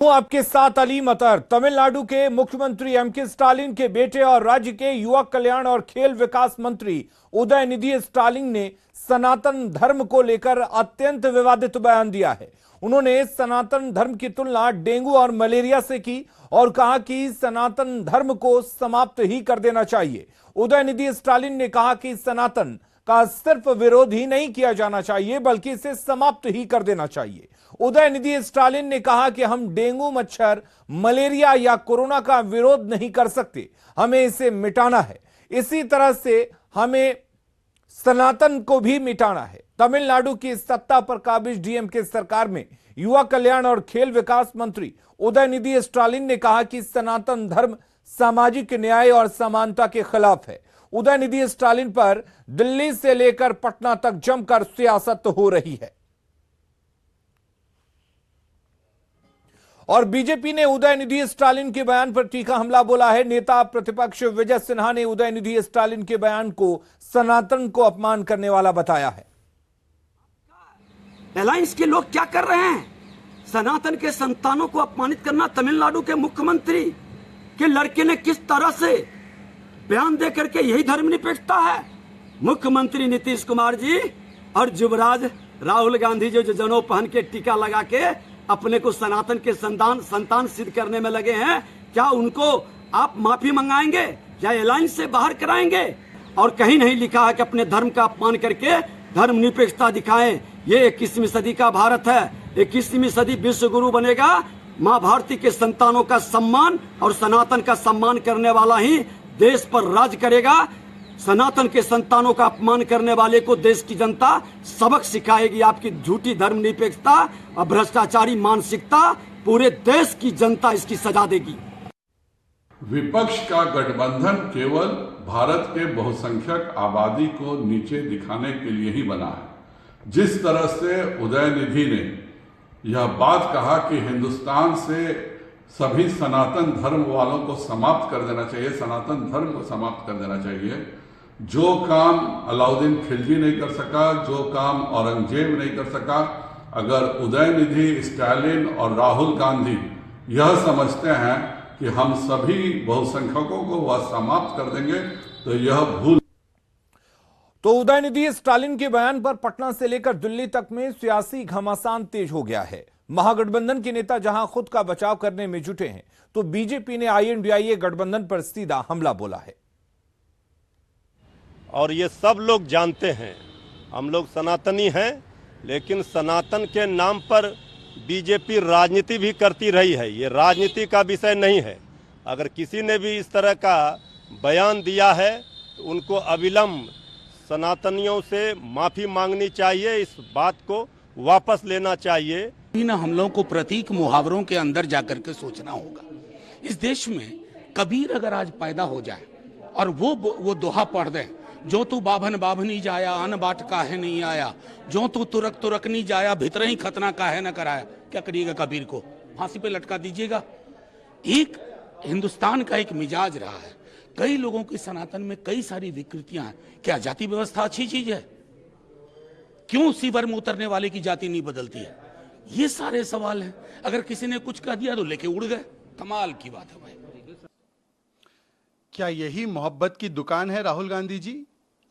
हूं आपके साथ अली मतर। तमिलनाडु के मुख्यमंत्री एम.के. स्टालिन के बेटे और राज्य के युवा कल्याण और खेल विकास मंत्री उदयनिधि स्टालिन ने सनातन धर्म को लेकर अत्यंत विवादित बयान दिया है। उन्होंने सनातन धर्म की तुलना डेंगू और मलेरिया से की और कहा कि सनातन धर्म को समाप्त ही कर देना चाहिए। उदयनिधि स्टालिन ने कहा कि सनातन का सिर्फ विरोध ही नहीं किया जाना चाहिए बल्कि इसे समाप्त ही कर देना चाहिए। उदयनिधि स्टालिन ने कहा कि हम डेंगू, मच्छर, मलेरिया या कोरोना का विरोध नहीं कर सकते, हमें इसे मिटाना है। इसी तरह से हमें सनातन को भी मिटाना है। तमिलनाडु की सत्ता पर काबिज डीएमके सरकार में युवा कल्याण और खेल विकास मंत्री उदयनिधि स्टालिन ने कहा कि सनातन धर्म सामाजिक न्याय और समानता के खिलाफ है। उदयनिधि स्टालिन पर दिल्ली से लेकर पटना तक जमकर सियासत हो रही है और बीजेपी ने उदयनिधि स्टालिन के बयान पर तीखा हमला बोला है। नेता प्रतिपक्ष विजय सिन्हा ने उदयनिधि स्टालिन के बयान को सनातन को अपमान करने वाला बताया है। अलायंस के लोग क्या कर रहे हैं? सनातन के संतानों को अपमानित करना। तमिलनाडु के मुख्यमंत्री के लड़के ने किस तरह से बयान दे करके यही धर्मनिरपेक्षता है। मुख्यमंत्री नीतीश कुमार जी और युवराज राहुल गांधी जो जनेऊ पहन के टीका लगा के अपने को सनातन के संतान सिद्ध करने में लगे हैं, क्या उनको आप माफी मंगाएंगे या अलायंस से बाहर कराएंगे? और कहीं नहीं लिखा है कि अपने धर्म का अपमान करके धर्मनिरपेक्षता दिखाएं। ये 21वीं सदी का भारत है। 21वीं सदी विश्व गुरु बनेगा। माँ भारती के संतानों का सम्मान और सनातन का सम्मान करने वाला ही देश पर राज करेगा। सनातन के संतानों का अपमान करने वाले को देश की जनता सबक सिखाएगी। आपकी झूठी धर्मनिरपेक्षता और भ्रष्टाचारी मानसिकता पूरे देश की जनता इसकी सजा देगी। विपक्ष का गठबंधन केवल भारत के बहुसंख्यक आबादी को नीचे दिखाने के लिए ही बना है। जिस तरह से उदयनिधि ने यह बात कहा कि हिंदुस्तान से सभी सनातन धर्म वालों को समाप्त कर देना चाहिए, सनातन धर्म को समाप्त कर देना चाहिए। जो काम अलाउद्दीन खिलजी नहीं कर सका, जो काम औरंगजेब नहीं कर सका, अगर उदयनिधि स्टालिन और राहुल गांधी यह समझते हैं कि हम सभी बहुसंख्यकों को वह समाप्त कर देंगे तो यह भूल। तो उदयनिधि स्टालिन के बयान पर पटना से लेकर दिल्ली तक में सियासी घमासान तेज हो गया है। महागठबंधन के नेता जहां खुद का बचाव करने में जुटे हैं तो बीजेपी ने आईएनडीआईए गठबंधन पर सीधा हमला बोला है। और ये सब लोग जानते हैं हम लोग सनातनी हैं, लेकिन सनातन के नाम पर बीजेपी राजनीति भी करती रही है। ये राजनीति का विषय नहीं है। अगर किसी ने भी इस तरह का बयान दिया है तो उनको अविलंब सनातनियों से माफी मांगनी चाहिए, इस बात को वापस लेना चाहिए। इन हमलों को प्रतीक मुहावरों के अंदर जाकर के सोचना होगा। इस देश में कबीर अगर आज पैदा हो जाए और वो दोहा पढ़ दे, जो तू बाभन बाभनी जाया अन बाट काहे नहीं आया, जो तू तुरक तुरक नहीं जाया भीतर ही खतना काहे न कराया, क्या करिएगा? कबीर को फांसी पे लटका दीजिएगा। एक हिंदुस्तान का एक मिजाज रहा है, कई लोगों की सनातन में कई सारी विकृतियां हैं। क्या जाति व्यवस्था अच्छी चीज है? क्यों सीवर में उतरने वाले की जाति नहीं बदलती है? ये सारे सवाल हैं। अगर किसी ने कुछ कह दिया तो लेके उड़ गए। कमाल की बात है भाई। क्या यही मोहब्बत की दुकान है राहुल गांधी जी,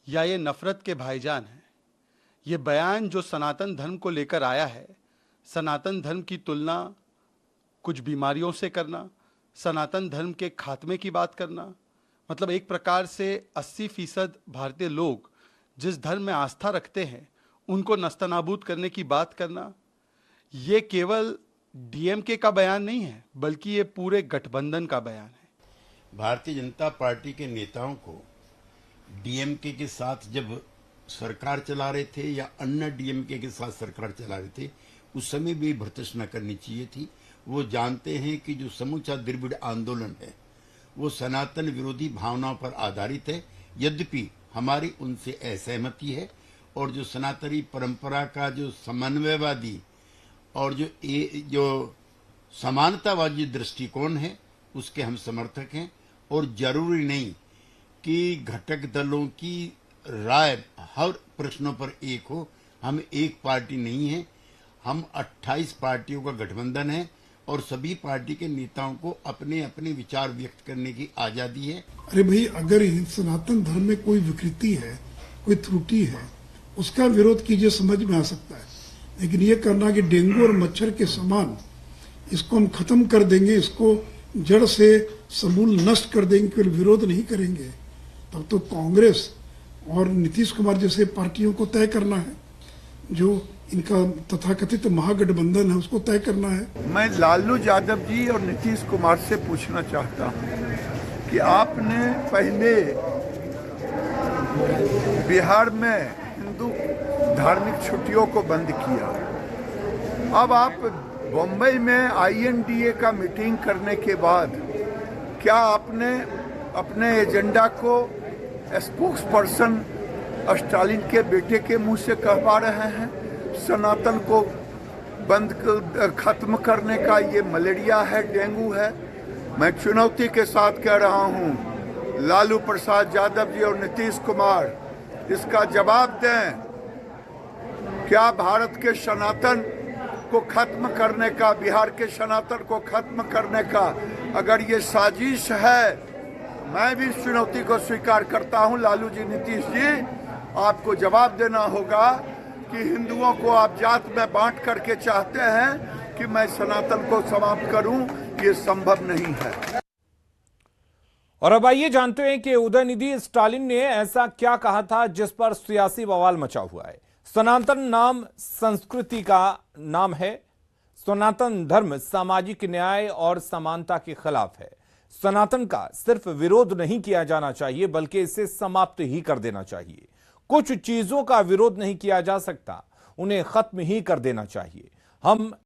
या ये नफरत के भाईजान हैं? ये बयान जो सनातन धर्म को लेकर आया है, सनातन धर्म की तुलना कुछ बीमारियों से करना, सनातन धर्म के खात्मे की बात करना, मतलब एक प्रकार से 80% भारतीय लोग जिस धर्म में आस्था रखते हैं उनको नस्तनाबूद करने की बात करना, ये केवल डीएमके का बयान नहीं है बल्कि ये पूरे गठबंधन का बयान है। भारतीय जनता पार्टी के नेताओं को डीएमके के साथ जब सरकार चला रहे थे या अन्य डीएमके के साथ सरकार चला रहे थे, उस समय भी भर्त्सना करनी चाहिए थी। वो जानते हैं कि जो समूचा द्रविड़ आंदोलन है वो सनातन विरोधी भावनाओं पर आधारित है। यद्यपि हमारी उनसे असहमति है और जो सनातनी परंपरा का जो समन्वयवादी और जो समानतावादी दृष्टिकोण है उसके हम समर्थक हैं। और जरूरी नहीं कि घटक दलों की राय हर प्रश्नों पर एक हो। हम एक पार्टी नहीं है, हम 28 पार्टियों का गठबंधन है और सभी पार्टी के नेताओं को अपने अपने विचार व्यक्त करने की आजादी है। अरे भाई, अगर सनातन धर्म में कोई विकृति है, कोई त्रुटि है, उसका विरोध कीजिए, समझ में आ सकता है। लेकिन ये करना कि डेंगू और मच्छर के समान इसको हम खत्म कर देंगे, इसको जड़ से समूल नष्ट कर देंगे, केवल विरोध नहीं करेंगे, तब तो कांग्रेस और नीतीश कुमार जैसे पार्टियों को तय करना है, जो इनका तथाकथित महागठबंधन है उसको तय करना है। मैं लालू यादव जी और नीतीश कुमार से पूछना चाहता हूं कि आपने पहले बिहार में हिंदू धार्मिक छुट्टियों को बंद किया, अब आप बम्बई में INDA का मीटिंग करने के बाद क्या आपने अपने एजेंडा को स्पोक्स पर्सन स्टालिन के बेटे के मुंह से कहवा रहे हैं? सनातन को बंद खत्म करने का ये मलेरिया है, डेंगू है। मैं चुनौती के साथ कह रहा हूं, लालू प्रसाद यादव जी और नीतीश कुमार, इसका जवाब दें। क्या भारत के सनातन को खत्म करने का, बिहार के सनातन को खत्म करने का अगर ये साजिश है, मैं भी इस चुनौती को स्वीकार करता हूं। लालू जी, नीतीश जी, आपको जवाब देना होगा कि हिंदुओं को आप जात में बांट करके चाहते हैं कि मैं सनातन को समाप्त करूं, ये संभव नहीं है। और अब आइए जानते हैं कि उदयनिधि स्टालिन ने ऐसा क्या कहा था जिस पर सियासी बवाल मचा हुआ है। सनातन नाम संस्कृति का नाम है। सनातन धर्म सामाजिक न्याय और समानता के खिलाफ है। सनातन का सिर्फ विरोध नहीं किया जाना चाहिए, बल्कि इसे समाप्त ही कर देना चाहिए। कुछ चीजों का विरोध नहीं किया जा सकता, उन्हें खत्म ही कर देना चाहिए। हम